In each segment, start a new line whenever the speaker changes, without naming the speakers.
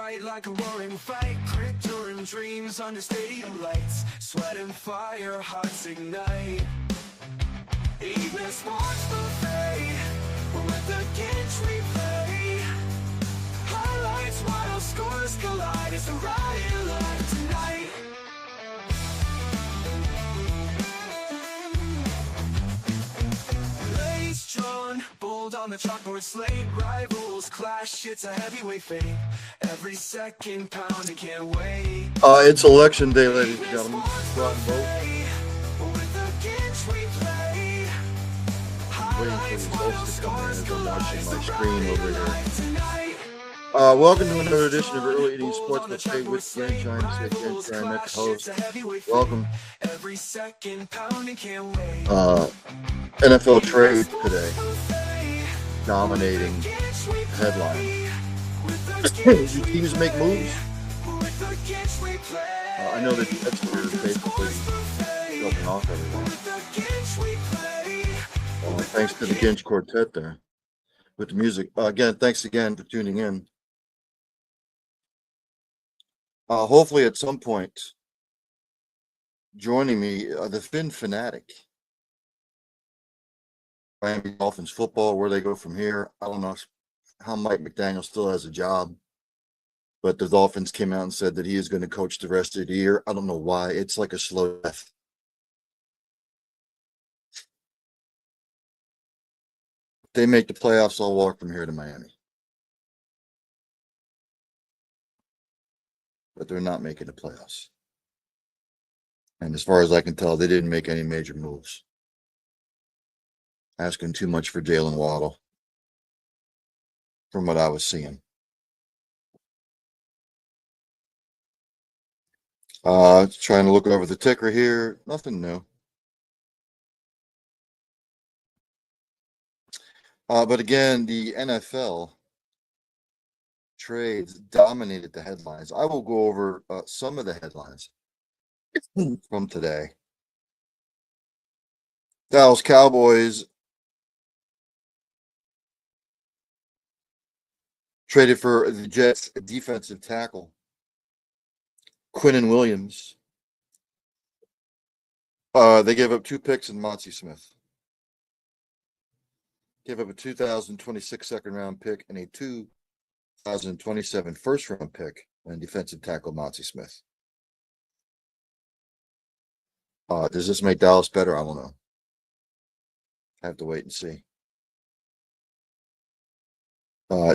fight like a roaring fight, crypto and dreams under stadium lights, sweat and fire, hearts ignite. Evening sports buffet, with the Ginch replay. Highlights, wild scores collide, it's a riot live tonight. Plays drawn, bold on the chalkboard slate, rivals clash, it's a heavyweight fight. Every second pounding, can't wait.
It's election day, ladies and gentlemen. Go out and vote. Waiting for these votes to come in as I'm watching my screen over here. Welcome to another edition of Early Eating Sports Buffet with Ginch. I'm Ginch, our next host. Welcome. NFL trade today, dominating headline. Do teams make moves? I know that that's what we're basically jumping off everyone. Thanks to the Ginch Quartet there with the music. Again, thanks again for tuning in. Hopefully at some point, joining me, the Finn Fanatic. Miami Dolphins football, where they go from here. I don't know how Mike McDaniel still has a job, but the Dolphins came out and said that he is going to coach the rest of the year. I don't know why. It's like a slow death. If they make the playoffs, I'll walk from here to Miami. But they're not making the playoffs. And as far as I can tell, they didn't make any major moves. Asking too much for Jalen Waddle from what I was seeing. Trying to look over the ticker here. Nothing new. But again, the NFL trades dominated the headlines. I will go over some of the headlines from today. Dallas Cowboys traded for the Jets defensive tackle, Quinnen Williams. They gave up 2 picks in Monty Smith. Gave up a 2026 second-round pick and a 2027 first-round pick and defensive tackle Monty Smith. Does this make Dallas better? I don't know. I have to wait and see.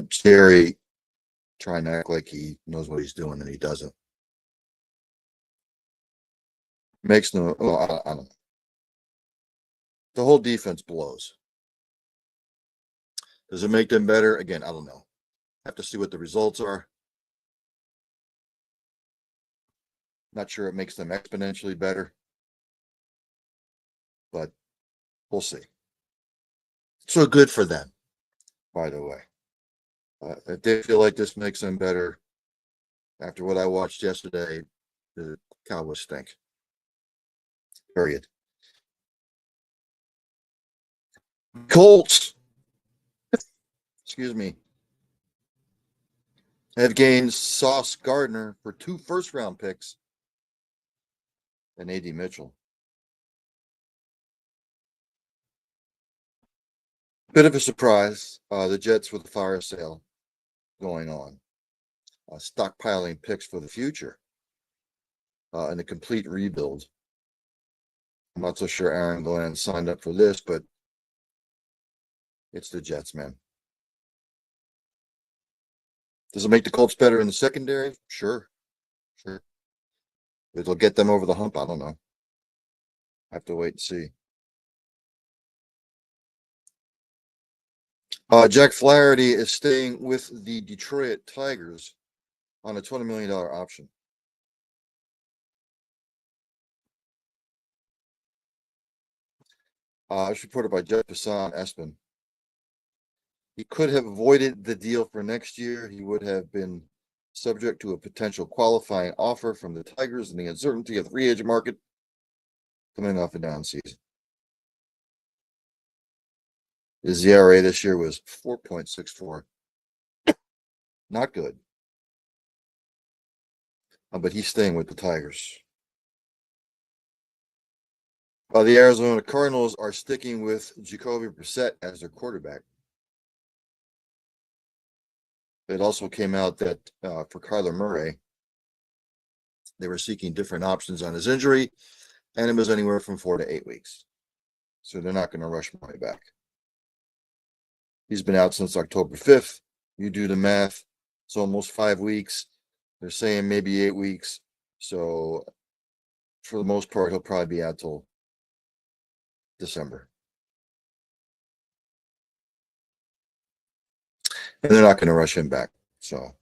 Jerry trying to act like he knows what he's doing and he doesn't. Makes no, I don't know. The whole defense blows. Does it make them better? Again, I don't know. Have to see what the results are. Not sure it makes them exponentially better, but we'll see. So good for them, by the way. I did feel like this makes them better. After what I watched yesterday, the Cowboys stink. Period. Colts, excuse me, have gained Sauce Gardner for 2 first-round picks and A.D. Mitchell. Bit of a surprise. The Jets with the fire sale going on. Stockpiling picks for the future. And a complete rebuild. I'm not so sure Aaron Glenn signed up for this, but it's the Jets, man. Does it make the Colts better in the secondary? Sure. It'll get them over the hump. I don't know. I have to wait and see. Jack Flaherty is staying with the Detroit Tigers on a $20 million option. It's reported by Jeff Passan Espen. He could have avoided the deal for next year. He would have been subject to a potential qualifying offer from the Tigers and the uncertainty of the free agent market coming off a down season. His ERA this year was 4.64. Not good. but he's staying with the Tigers. The Arizona Cardinals are sticking with Jacoby Brissett as their quarterback. It also came out that for Kyler Murray, they were seeking different options on his injury, and it was anywhere from 4 to 8 weeks. So they're not going to rush Murray back. He's been out since October 5th. You do the math, it's almost 5 weeks. They're saying maybe 8 weeks. So for the most part, he'll probably be out till December. And they're not going to rush him back. So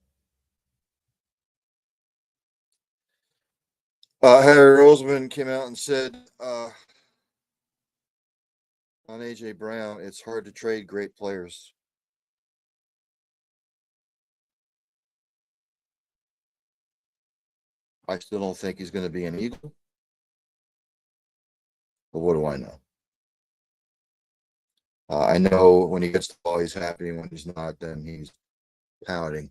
Harry Roseman came out and said on AJ Brown, it's hard to trade great players. I still don't think he's going to be an Eagle. But what do I know? I know when he gets the ball, he's happy. When he's not, then he's pouting.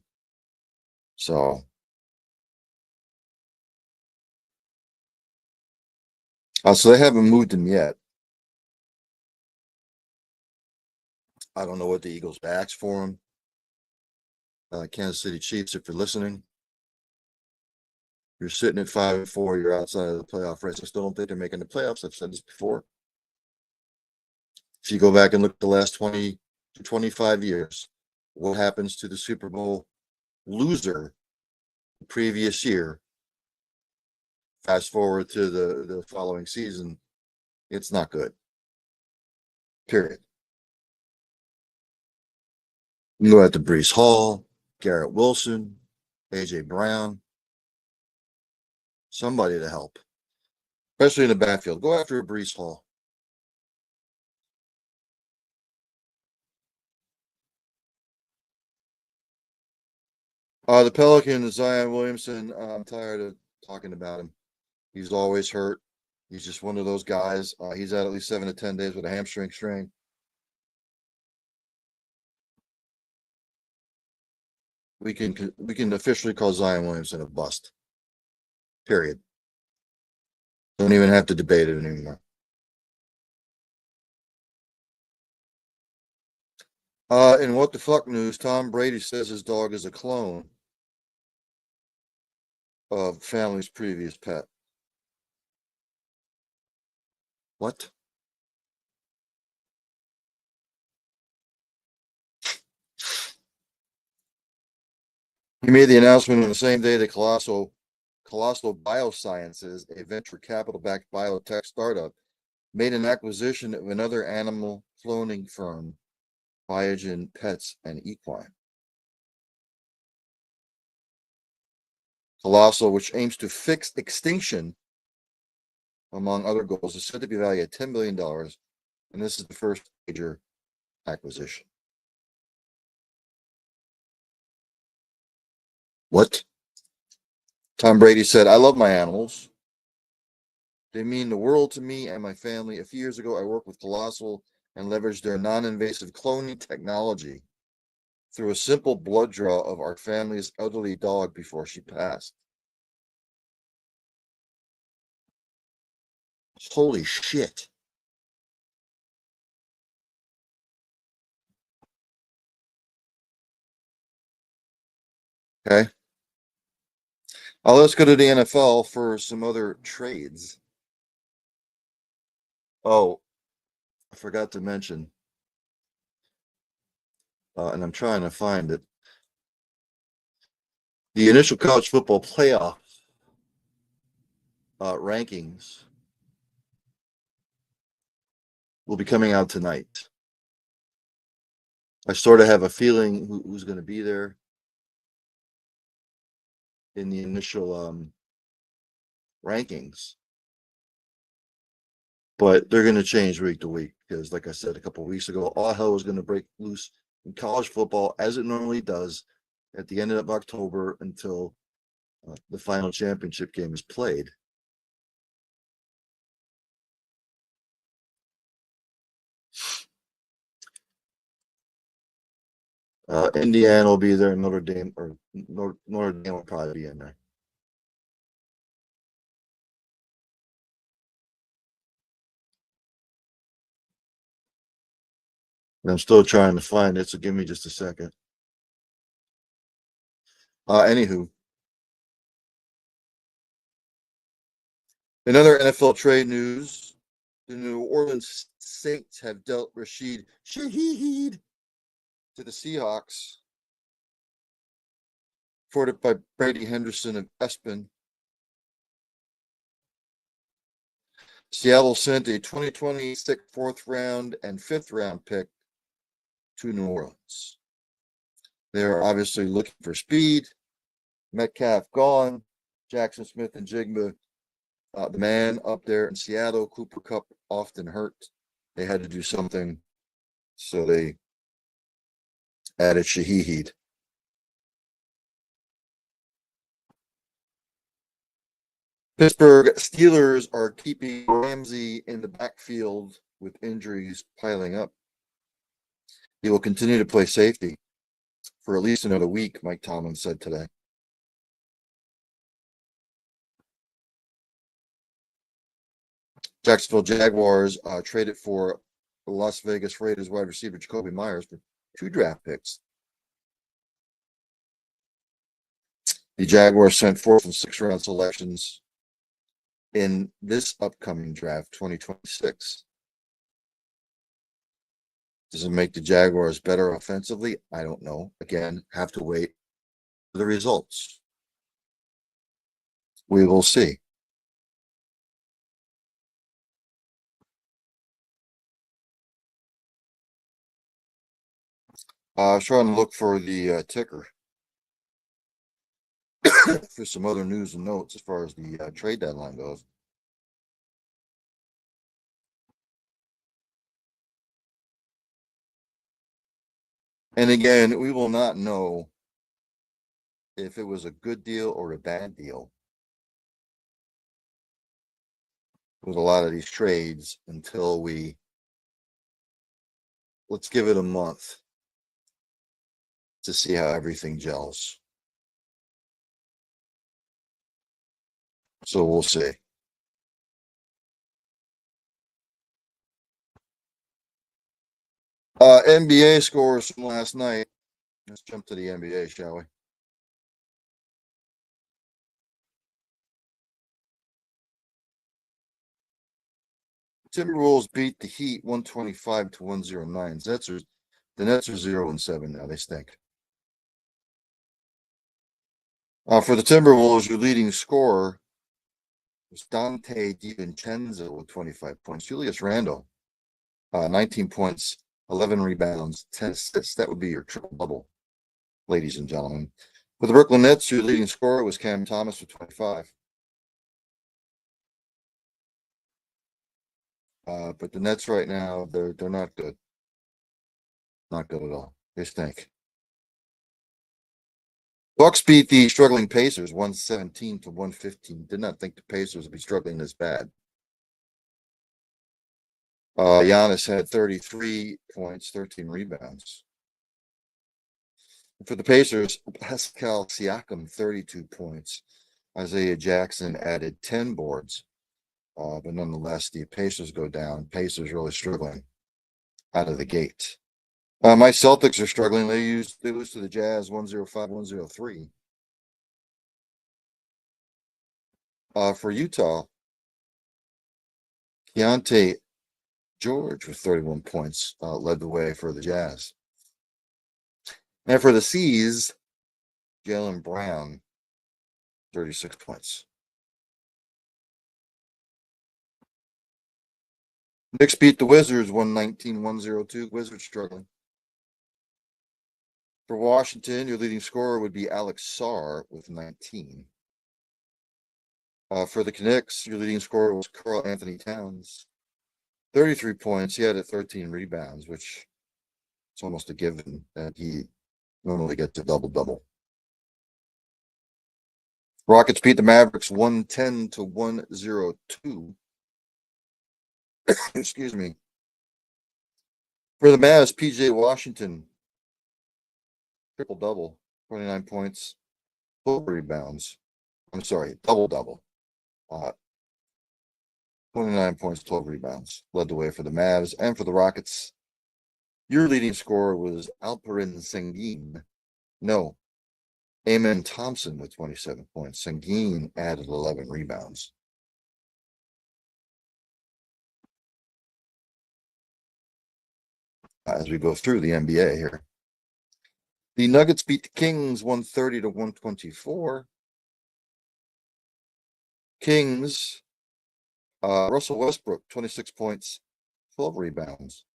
So they haven't moved him yet. I don't know what the Eagles asked for him. Kansas City Chiefs, if you're listening, you're sitting at 5-4. You're outside of the playoff race. I still don't think they're making the playoffs. I've said this before. If you go back and look at the last 20 to 25 years, what happens to the Super Bowl loser the previous year? Fast forward to the following season, it's not good. Period. You go out to Breece Hall, Garrett Wilson, AJ Brown, somebody to help, especially in the backfield. Go after a Breece Hall. The Pelicans, Zion Williamson, I'm tired of talking about him. He's always hurt. He's just one of those guys. He's at least 7 to 10 days with a hamstring strain. We can officially call Zion Williamson a bust. Period. Don't even have to debate it anymore. In what the fuck news, Tom Brady says his dog is a clone of family's previous pet. What? He made the announcement on the same day that Colossal Biosciences, a venture capital-backed biotech startup, made an acquisition of another animal cloning firm, Biogen Pets and Equine. Colossal, which aims to fix extinction, among other goals, is said to be valued at $10 billion, and this is the first major acquisition. What? Tom Brady said, I love my animals. They mean the world to me and my family. A few years ago, I worked with Colossal and leveraged their non-invasive cloning technology through a simple blood draw of our family's elderly dog before she passed. Holy shit. Okay. Let's go to the NFL for some other trades. Oh, I forgot to mention, and I'm trying to find it. The initial college football playoff rankings will be coming out tonight. I sort of have a feeling who's going to be there in the initial rankings, but they're going to change week to week because, like I said a couple of weeks ago, all hell was going to break loose in college football as it normally does at the end of October until the final championship game is played. Indiana will be there. Notre Dame will probably be in there. I'm still trying to find it, so give me just a second. Anywho, in other NFL trade news, the New Orleans Saints have dealt Rashid Shaheed to the Seahawks, forwarded by Brady Henderson of Espen. Seattle sent a 2026 fourth round and fifth round pick to New Orleans. They're obviously looking for speed. Metcalf gone. Jackson Smith and Jigba, the man up there in Seattle. Cooper Kupp often hurt. They had to do something, so they added Shaheed. Pittsburgh Steelers are keeping Ramsey in the backfield with injuries piling up. He will continue to play safety for at least another week, Mike Tomlin said today. Jacksonville Jaguars traded for Las Vegas Raiders wide receiver Jacoby Myers for 2 draft picks. The Jaguars sent 4th and 6th round selections in this upcoming draft, 2026. Does it make the Jaguars better offensively? I don't know. Again, have to wait for the results. We will see. I was trying to look for the ticker for some other news and notes as far as the trade deadline goes. And again, we will not know if it was a good deal or a bad deal with a lot of these trades until let's give it a month to see how everything gels. So we'll see. NBA scores from last night. Let's jump to the NBA, shall we? Timberwolves beat the Heat 125 to 109. The Nets are 0-7 now. They stink. For the Timberwolves, your leading scorer was Dante DiVincenzo with 25 points. Julius Randle, 19 points, 11 rebounds, 10 assists. That would be your triple double, ladies and gentlemen. For the Brooklyn Nets, your leading scorer was Cam Thomas with 25. But the Nets right now, they're not good. Not good at all. They stink. Bucks beat the struggling Pacers 117 to 115. Did not think the Pacers would be struggling this bad. Giannis had 33 points, 13 rebounds. For the Pacers, Pascal Siakam, 32 points. Isaiah Jackson added 10 boards. But nonetheless, the Pacers go down. Pacers really struggling out of the gate. My Celtics are struggling. They lose to the Jazz 105-103. For Utah, Keontae George with 31 points led the way for the Jazz. And for the C's, Jaylen Brown, 36 points. Knicks beat the Wizards 119-102. Wizards struggling. For Washington, your leading scorer would be Alex Sarr with 19. For the Knicks, your leading scorer was Karl Anthony Towns, 33 points. He had 13 rebounds, which it's almost a given that he normally gets a double-double. Rockets beat the Mavericks 110 to 102. Excuse me. For the Mavs, PJ Washington, triple-double, 29 points, 12 rebounds. I'm sorry, double-double. 29 points, 12 rebounds. Led the way for the Mavs. And for the Rockets, Your leading scorer was Alperin Sengun. No, Amen Thompson with 27 points. Sengun added 11 rebounds. As we go through the NBA here. The Nuggets beat the Kings 130 to 124. Kings, Russell Westbrook, 26 points, 12 rebounds.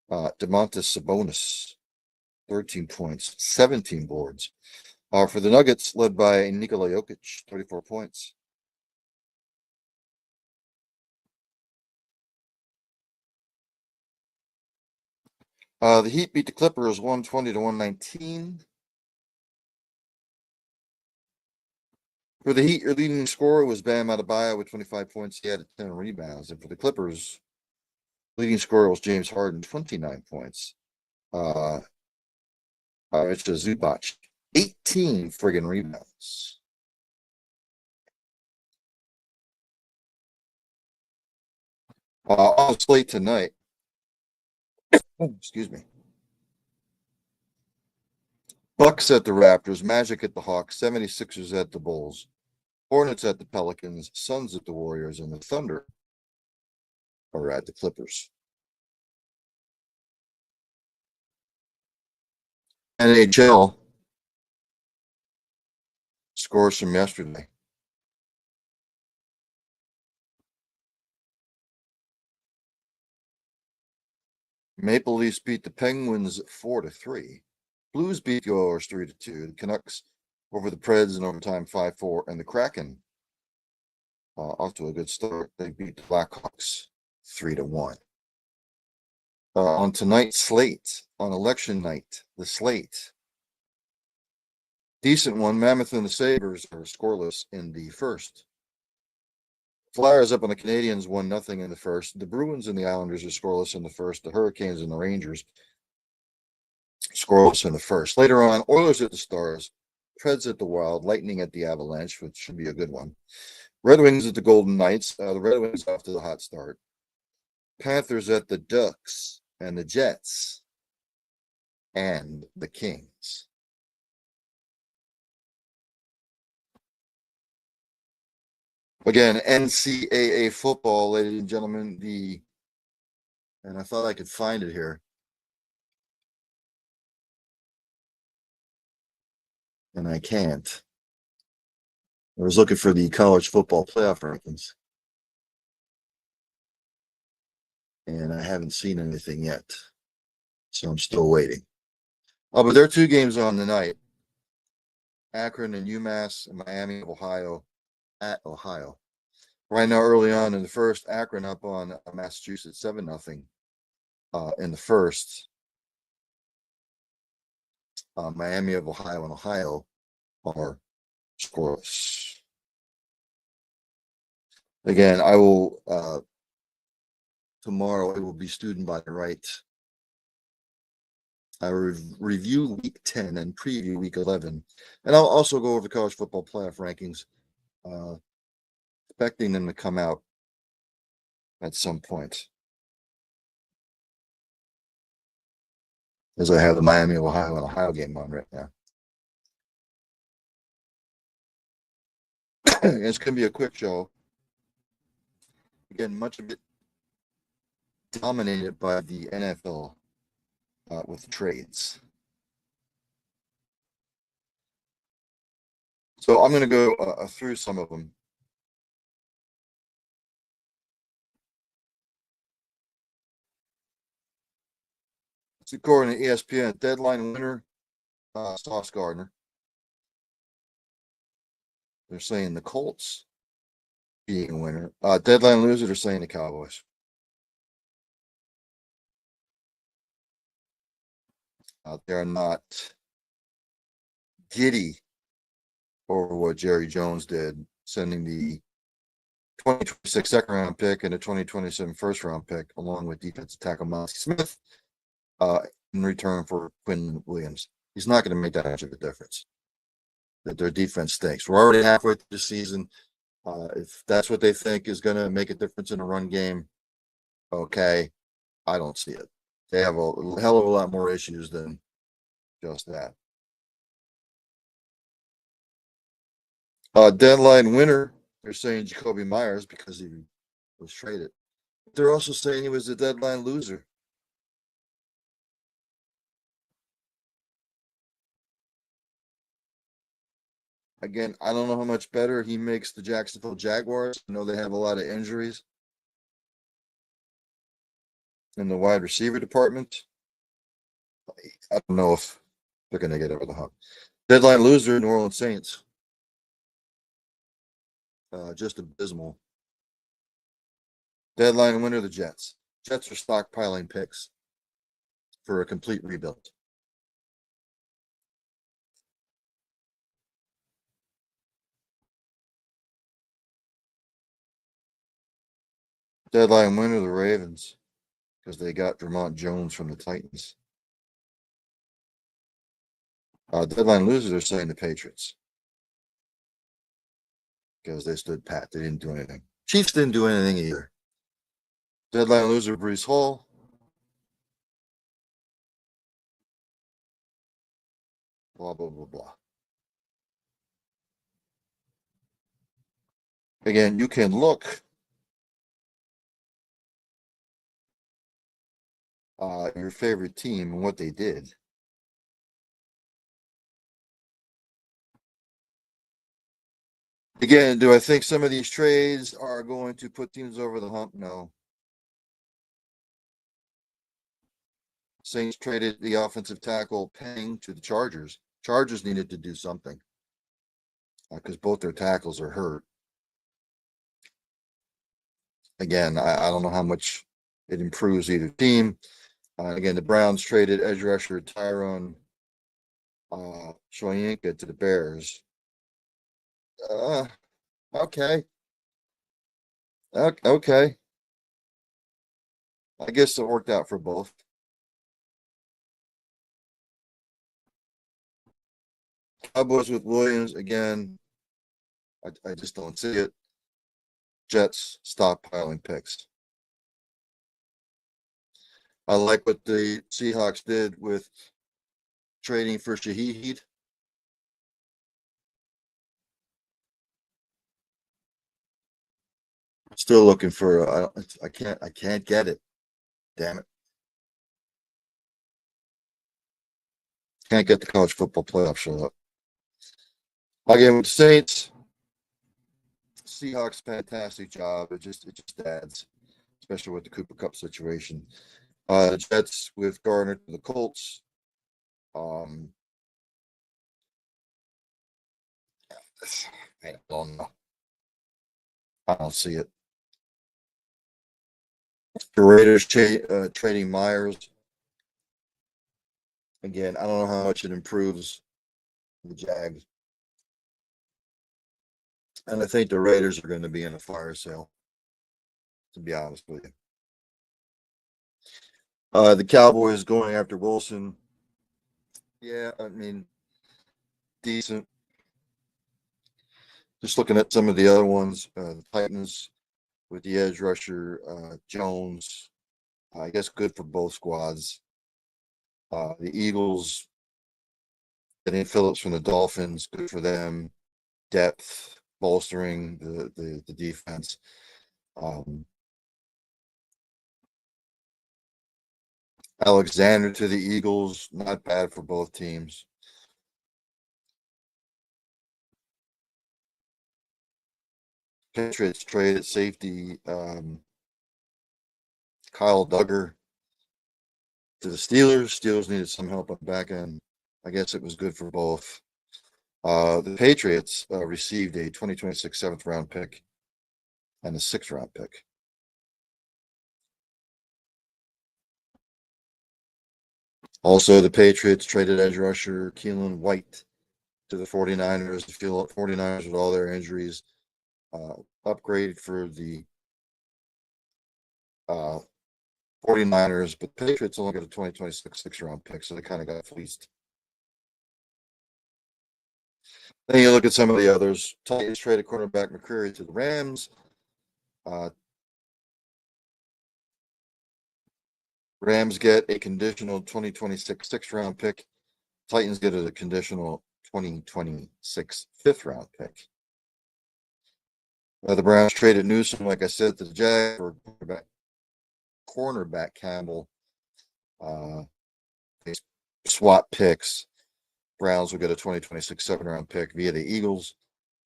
Domantas Sabonis, 13 points, 17 boards. For the Nuggets, led by Nikola Jokic, 34 points. The Heat beat the Clippers 120 to 119. For the Heat, your leading scorer was Bam Adebayo with 25 points. He added 10 rebounds. And for the Clippers, leading scorer was James Harden, 29 points. It's Zubac, 18 friggin' rebounds. On the slate tonight, excuse me. Bucks at the Raptors, Magic at the Hawks, 76ers at the Bulls, Hornets at the Pelicans, Suns at the Warriors, and the Thunder are at the Clippers. NHL scores from yesterday. Maple Leafs beat the Penguins 4-3. Blues beat the Oilers 3-2. The Canucks over the Preds in overtime 5-4, and the Kraken off to a good start. They beat the Blackhawks 3-1. On tonight's slate, on election night, the slate. Decent one. Mammoth and the Sabres are scoreless in the first. Flyers up on the Canadians 1-0 in the first. The Bruins and the Islanders are scoreless in the first. The Hurricanes and the Rangers scoreless in the first. Later on, Oilers at the Stars, Preds at the Wild, Lightning at the Avalanche, which should be a good one. Red Wings at the Golden Knights. The Red Wings off to the hot start. Panthers at the Ducks and the Jets and the Kings. Again, NCAA football, ladies and gentlemen. And I thought I could find it here. And I can't. I was looking for the college football playoff rankings. And I haven't seen anything yet. So I'm still waiting. But there are two games on tonight. Akron and UMass and Miami of Ohio at Ohio. Right now, early on in the first, Akron up on Massachusetts 7-0 in the first. Miami of Ohio and Ohio are scoreless. Again, I will tomorrow it will be student by right. I will review week 10 and preview week 11. And I'll also go over the college football playoff rankings, expecting them to come out at some point. As I have the Miami of Ohio and Ohio game on right now. It's going to be a quick show. Again, much of it dominated by the NFL with trades. So I'm going to go through some of them. According to ESPN, deadline winner, Sauce Gardner. They're saying the Colts being a winner. Deadline loser, they're saying the Cowboys. They're not giddy over what Jerry Jones did, sending the 2026 second round pick and a 2027 first round pick, along with defensive tackle Monty Smith, in return for Quinn Williams. He's not going to make that much of a difference. That their defense stinks. We're already halfway through the season. If that's what they think is going to make a difference in a run game, okay, I don't see it. They have a hell of a lot more issues than just that. Deadline winner, they're saying Jacoby Myers because he was traded. They're also saying he was the deadline loser. Again, I don't know how much better he makes the Jacksonville Jaguars. I know they have a lot of injuries in the wide receiver department. I don't know if they're going to get over the hump. Deadline loser, New Orleans Saints. Just abysmal. Deadline winner, the Jets. Jets are stockpiling picks for a complete rebuild. Deadline winner, the Ravens, because they got Vermont Jones from the Titans. Deadline loser, they're saying the Patriots, because they stood pat. They didn't do anything. Chiefs didn't do anything either. Deadline loser, Brees Hall. Blah, blah, blah, blah. Again, you can look your favorite team and what they did. Again, do I think some of these trades are going to put teams over the hump? No. Saints traded the offensive tackle Peng to the Chargers. Chargers needed to do something because both their tackles are hurt. Again, I don't know how much it improves either team. Again, the Browns traded edge rusher Tyrone Shoyinka to the Bears. Okay. Okay. I guess it worked out for both. Cowboys with Williams again. I just don't see it. Jets stockpiling picks. I like what the Seahawks did with trading for Shaheed. Still looking for. I can't get it. Damn it! Can't get the college football playoff show up. Again with the Saints. Seahawks fantastic job. It just adds, especially with the Cooper Cup situation. Jets with Gardner to the Colts. I don't know. I don't see it. The Raiders trading Myers. Again, I don't know how much it improves the Jags. And I think the Raiders are going to be in a fire sale, to be honest with you. The Cowboys going after Wilson. Yeah, I mean, decent. Just looking at some of the other ones, the Titans with the edge rusher Jones. I guess good for both squads. The Eagles getting Phillips from the Dolphins, good for them. Depth, bolstering the defense. Alexander to the Eagles, not bad for both teams. Patriots traded safety Kyle Duggar to the Steelers. Steelers needed some help on the back end. I guess it was good for both. The Patriots received a 2026 seventh round pick and a sixth round pick. Also, the Patriots traded edge rusher Keelan White to the 49ers. The 49ers with all their injuries upgraded for the 49ers, but the Patriots only got a 2026 sixth round pick, so they kind of got fleeced. Then you look at some of the others. Titans traded cornerback McCreary to the Rams. Rams get a conditional 2026 6th-round pick. Titans get a conditional 2026 5th-round pick. The Browns traded Newsom, like I said, to the Jags for cornerback Campbell. They swap picks. Browns will get a 2026 7th-round pick via the Eagles.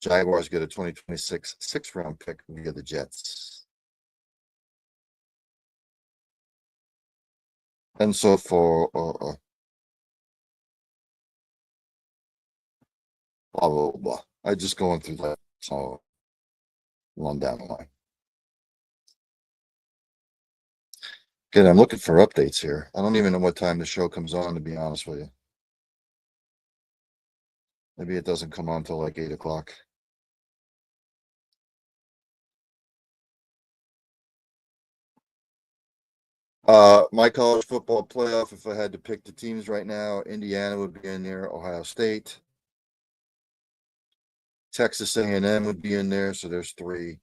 Jaguars get a 2026 6th-round pick via the Jets. And so for blah, blah, blah. I just going through that. So run down the line. Again, I'm looking for updates here. I don't even know what time the show comes on, to be honest with you. Maybe it doesn't come on till like 8 o'clock. My college football playoff, if I had to pick the teams right now, Indiana would be in there, Ohio State. Texas A&M would be in there, so there's 3.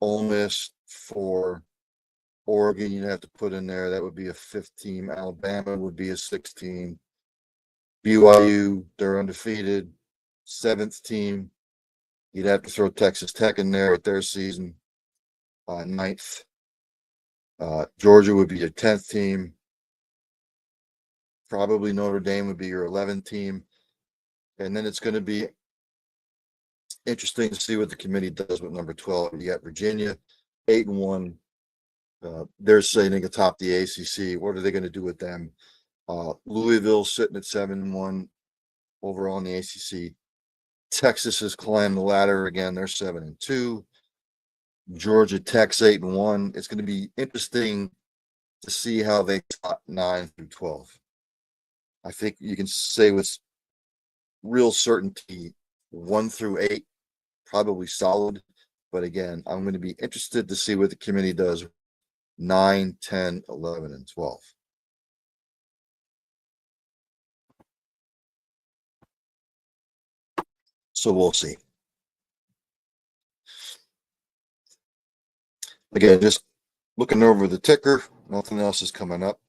Ole Miss 4. Oregon, you'd have to put in there. That would be a 5th team. Alabama would be a 6th team. BYU, they're undefeated. 7th team. You'd have to throw Texas Tech in there at their season. 9th. Georgia would be your 10th team. Probably Notre Dame would be your 11th team. And then it's going to be interesting to see what the committee does with number 12. You got Virginia, 8-1. They're sitting atop the ACC. What are they going to do with them? Louisville sitting at 7-1 overall in the ACC. Texas has climbed the ladder again. They're 7-2. Georgia Tech's 8-1. It's going to be interesting to see how they got 9 through 12. I think you can say with real certainty 1 through 8 probably solid. But again, I'm going to be interested to see what the committee does 9, 10, 11, and 12. So we'll see. Again, just looking over the ticker. Nothing else is coming up.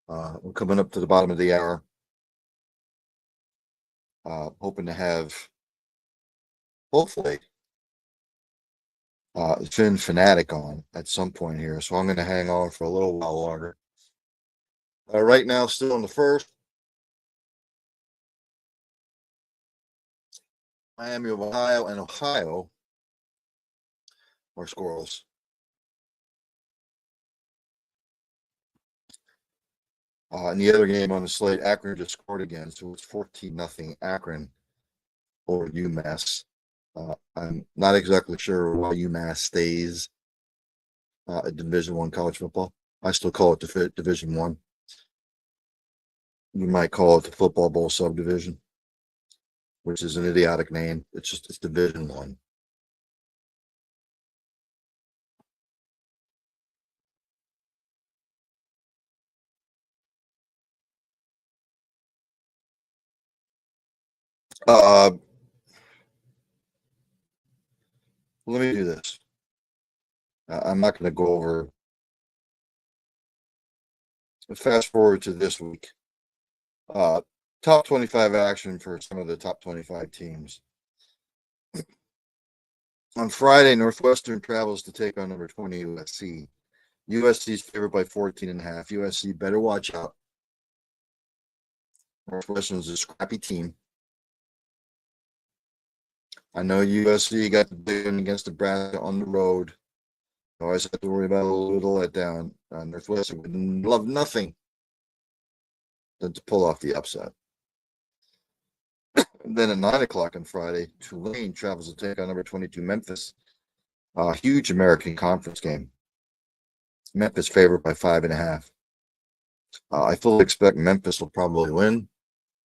We're coming up to the bottom of the hour. Hoping to have, hopefully, Finn Fanatic on at some point here. So I'm going to hang on for a little while longer. Right now, still in the first. Miami of Ohio and Ohio are scoreless. And the other game on the slate, Akron just scored again, so it's 14-0 Akron over UMass. I'm not exactly sure why UMass stays at Division I college football. I still call it Division I. You might call it the Football Bowl subdivision, which is an idiotic name. It's Division I. Let me do this. I'm not going to go over. Fast forward to this week. Top 25 action for some of the top 25 teams. On Friday, Northwestern travels to take on number 20 USC. USC is favored by 14.5. USC better watch out. Northwestern is a scrappy team. I know USC got the big one against Nebraska on the road. Always have to worry about a little letdown. Northwestern would love nothing than to pull off the upset. And then at 9 o'clock on Friday, Tulane travels to take on number 22 Memphis. A huge American Conference game. Memphis favored by 5.5. I fully expect Memphis will probably win.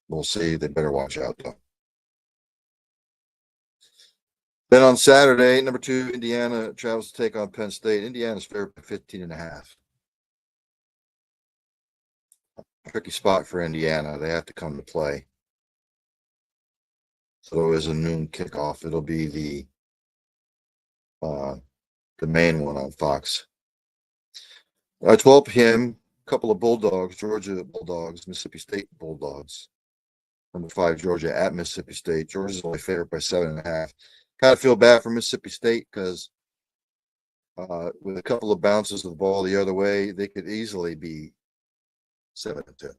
We'll see. They better watch out, though. Then on Saturday, number 2 Indiana travels to take on Penn State. Indiana's favored by 15.5. Tricky spot for Indiana. They have to come to play. So it was a noon kickoff. It'll be the main one on Fox. At 12 p.m., a couple of Bulldogs, Georgia Bulldogs, Mississippi State Bulldogs. Number 5, Georgia at Mississippi State. Georgia's only favored by 7.5. Kind of feel bad for Mississippi State because with a couple of bounces of the ball the other way, they could easily be 7-2.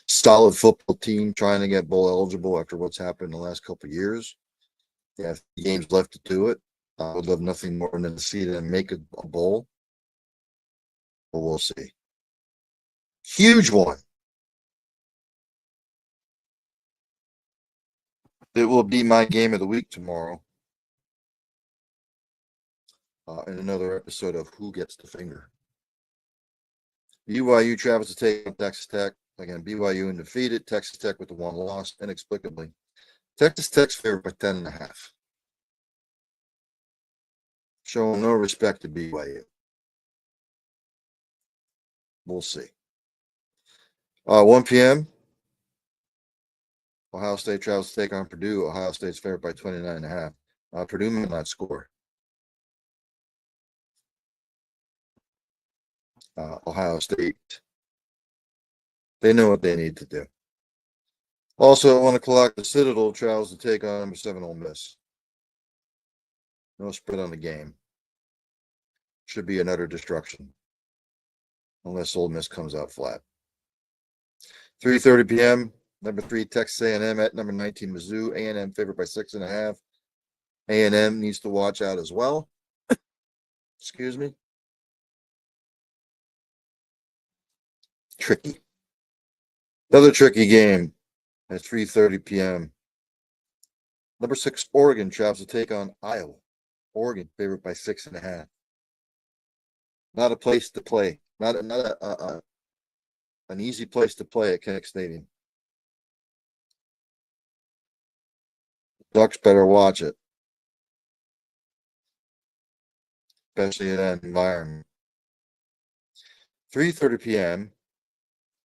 Solid football team trying to get bowl eligible after what's happened in the last couple of years. They have games left to do it. I would love nothing more than to see them make a bowl. But we'll see. Huge one. It will be my game of the week tomorrow. In another episode of Who Gets the Finger. BYU travels to take on Texas Tech. Again, BYU undefeated. Texas Tech with the one loss, inexplicably. Texas Tech's favored by 10.5. Showing no respect to BYU. We'll see. 1 p.m. Ohio State travels to take on Purdue. Ohio State's favored by 29.5. Purdue may not score. Ohio State, they know what they need to do. Also, at 1 o'clock, the Citadel travels to take on number 7 Ole Miss. No spread on the game. Should be an utter destruction. Unless Ole Miss comes out flat. 3:30 p.m. Number 3 Texas A&M at number 19 Mizzou. A&M favored by 6.5. A&M needs to watch out as well. Excuse me. Tricky. Another tricky game at 3:30 p.m. Number 6 Oregon travels to take on Iowa. Oregon favored by 6.5. Not a place to play. Not an easy place to play at Kinnick Stadium. Ducks better watch it, especially in that environment. 3:30 p.m.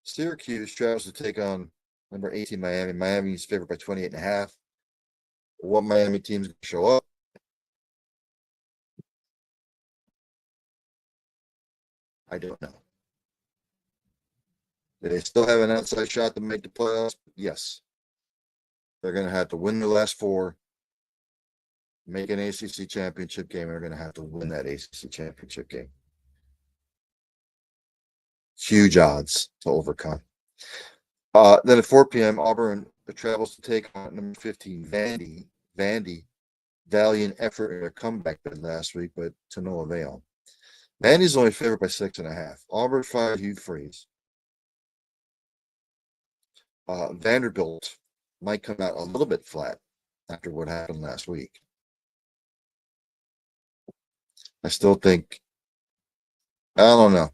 Syracuse travels to take on number 18 Miami. Miami is favored by 28.5. What Miami team's going to show up? I don't know. Do they still have an outside shot to make the playoffs? Yes. They're going to have to win the last 4, make an ACC championship game, and they're going to have to win that ACC championship game. Huge odds to overcome. Then at 4 p.m., Auburn travels to take on number 15, Vandy. Vandy, valiant effort in their comeback bid last week, but to no avail. Vandy's only favored by 6.5. Auburn 5, Hugh Freeze. Vanderbilt might come out a little bit flat after what happened last week. I still think, I don't know.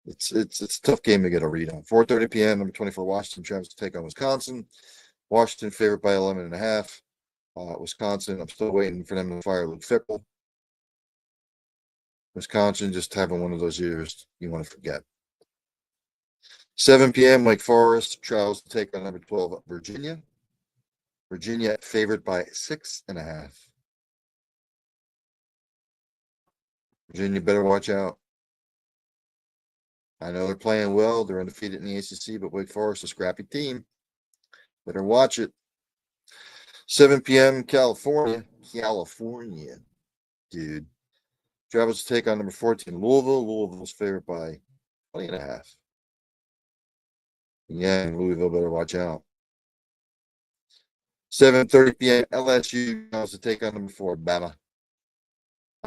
It's a tough game to get a read on. 4:30 p.m. Number 24 Washington travels to take on Wisconsin. Washington favored by 11.5. Wisconsin, I'm still waiting for them to fire Luke Fickell. Wisconsin just having one of those years you want to forget. 7 p.m. Wake Forest travels to take on number 12 Virginia. Virginia favored by 6.5. Virginia better watch out. I know they're playing well. They're undefeated in the ACC, but Wake Forest is a scrappy team. Better watch it. 7 p.m. California, dude. Travels to take on number 14 Louisville. Louisville's favored by 20.5. Yeah, Louisville better watch out. 7:30 p.m. LSU travels to take on number 4 Bama.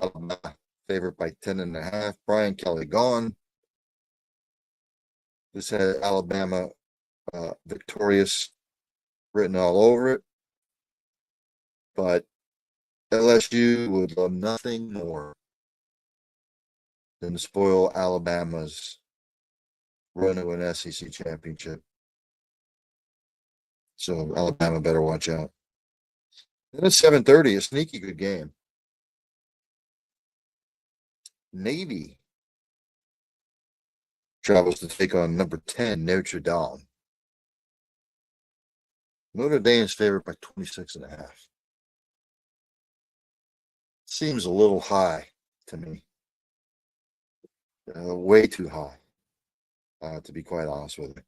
Alabama favored by 10.5. Brian Kelly gone. This had Alabama victorious written all over it. But LSU would love nothing more than to spoil Alabama's run to an SEC championship. So Alabama better watch out. Then at 7:30, a sneaky good game. Navy travels to take on number 10 Notre Dame. Notre Dame is favored by 26.5. Seems a little high to me. Way too high, to be quite honest with you.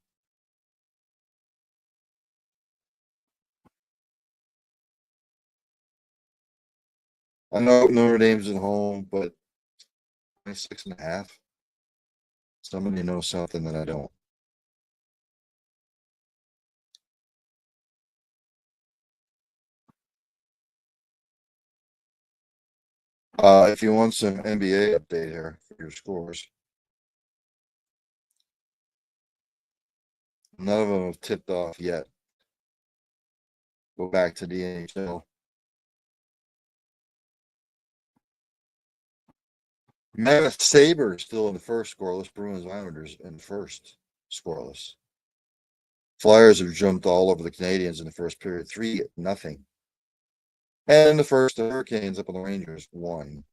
I know Notre Dame's at home, but 26.5. Somebody knows something that I don't. If you want some NBA update here for your scores, none of them have tipped off yet. Go back to the NHL. Mammoth Sabres still in the first scoreless. Bruins Islanders in first scoreless. Flyers have jumped all over the Canadians in the first period, 3-0. And in the first, the Hurricanes up on the Rangers, 1-0.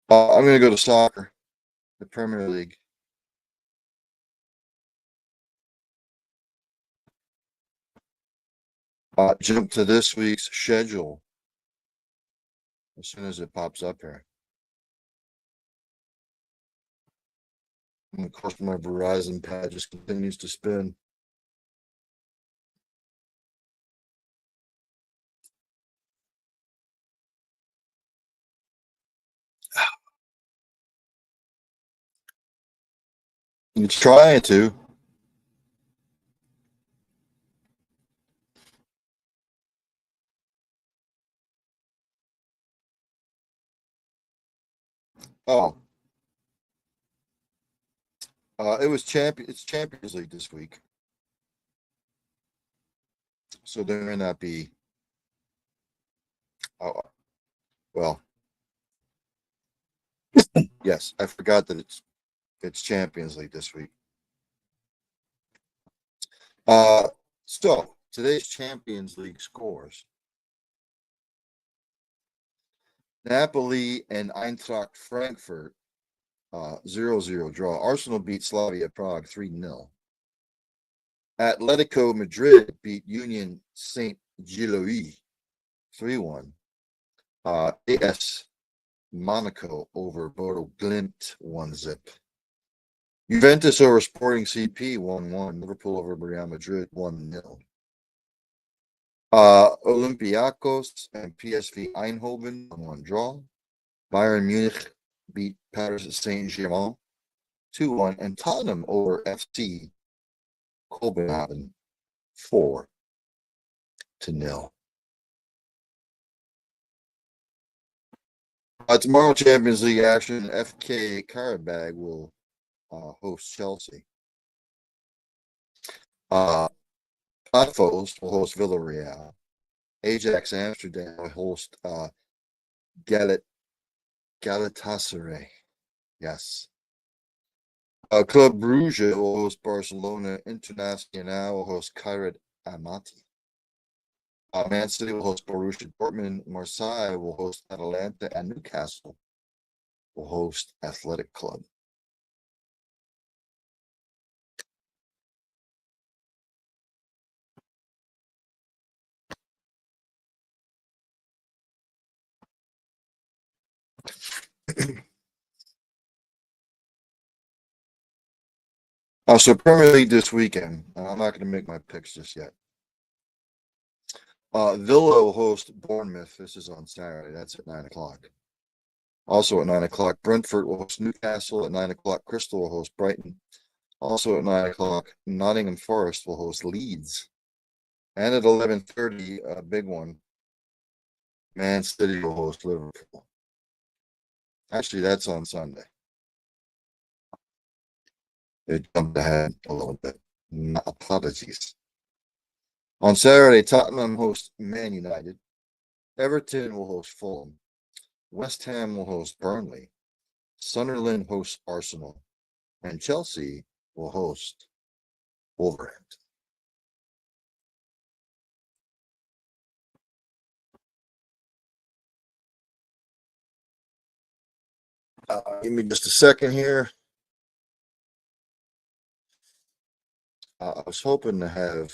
I'm going to go to soccer, the Premier League. Jump to this week's schedule as soon as it pops up here. And of course, my Verizon pad just continues to spin. It's trying to. Oh, it's Champions League this week, so there may not be. Oh, well, yes, I forgot that it's Champions League this week. So today's Champions League scores: Napoli and Eintracht Frankfurt, 0-0 draw. Arsenal beat Slavia Prague 3-0. Atletico Madrid beat Union Saint Gilloise 3-1. AS Monaco over Bodo Glimt 1-0. Juventus over Sporting CP 1-1. Liverpool over Real Madrid 1-0. Olympiacos and PSV Eindhoven 1-1 draw. Bayern Munich beat Paris Saint-Germain 2-1, and Tottenham over FC Copenhagen 4-0. Tomorrow, Champions League action. FK Karabag will host Chelsea. Paphos will host Villarreal. Ajax Amsterdam will host Galatasaray. Yes. Club Brugge will host Barcelona. Internacional will host Kairat Almaty. Man City will host Borussia Dortmund. Marseille will host Atalanta, and Newcastle will host Athletic Club. So Premier League this weekend. I'm not going to make my picks just yet. Villa will host Bournemouth. This is on Saturday. That's at 9 o'clock. Also at 9 o'clock, Brentford will host Newcastle. At 9 o'clock, Crystal will host Brighton. Also at 9 o'clock, Nottingham Forest will host Leeds. And at 11:30, a big one, Man City will host Liverpool. Actually, that's on Sunday. It jumped ahead a little bit. My apologies. On Saturday, Tottenham hosts Man United. Everton will host Fulham. West Ham will host Burnley. Sunderland hosts Arsenal. And Chelsea will host Wolverhampton. Give me just a second here. I was hoping to have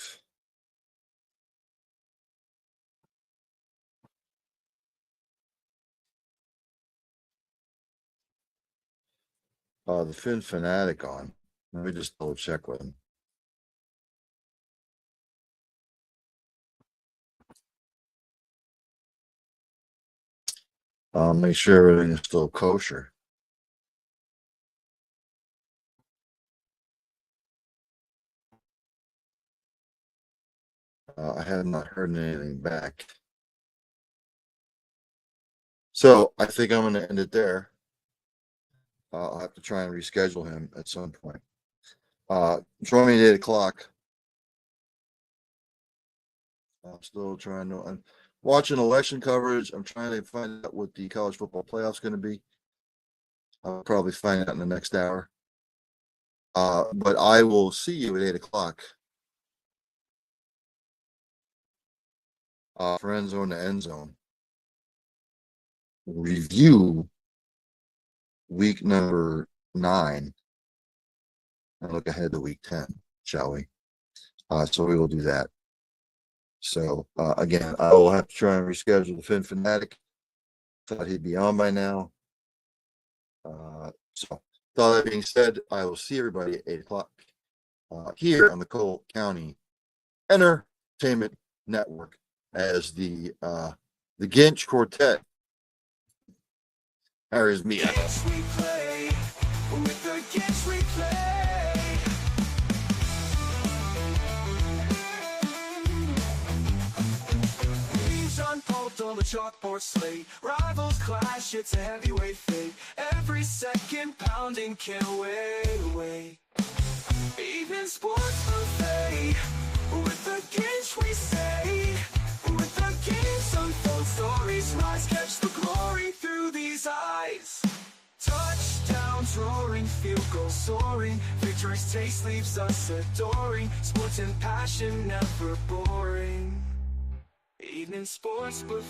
the Fin Fanatic on. Let me just double check with him. Make sure everything is still kosher. I have not heard anything back. So I think I'm going to end it there. I'll have to try and reschedule him at some point. Join me at 8 o'clock. I'm still trying to. I'm watching election coverage. I'm trying to find out what the college football playoff's going to be. I'll probably find out in the next hour. But I will see you at 8 o'clock. For End Zone to End Zone. Review week number 9 and look ahead to week 10, shall we? So we will do that. So again, I will have to try and reschedule the Fin Fanatic. Thought he'd be on by now. So with all that being said, I will see everybody at 8 o'clock here on the Cole County Entertainment Network as the Ginch Quartet carries me out.
Ginch we play, with the Ginch we play. Leaves unpulped on the chalkboard slate. Rivals clash, it's a heavyweight fight. Every second pounding, can't wait. Even sports buffet, with the Ginch we say. With the games unfold, stories rise, catch the glory through these eyes. Touchdowns roaring, field goals soaring, victory's taste leaves us adoring. Sports and passion never boring. Evening sports buffet.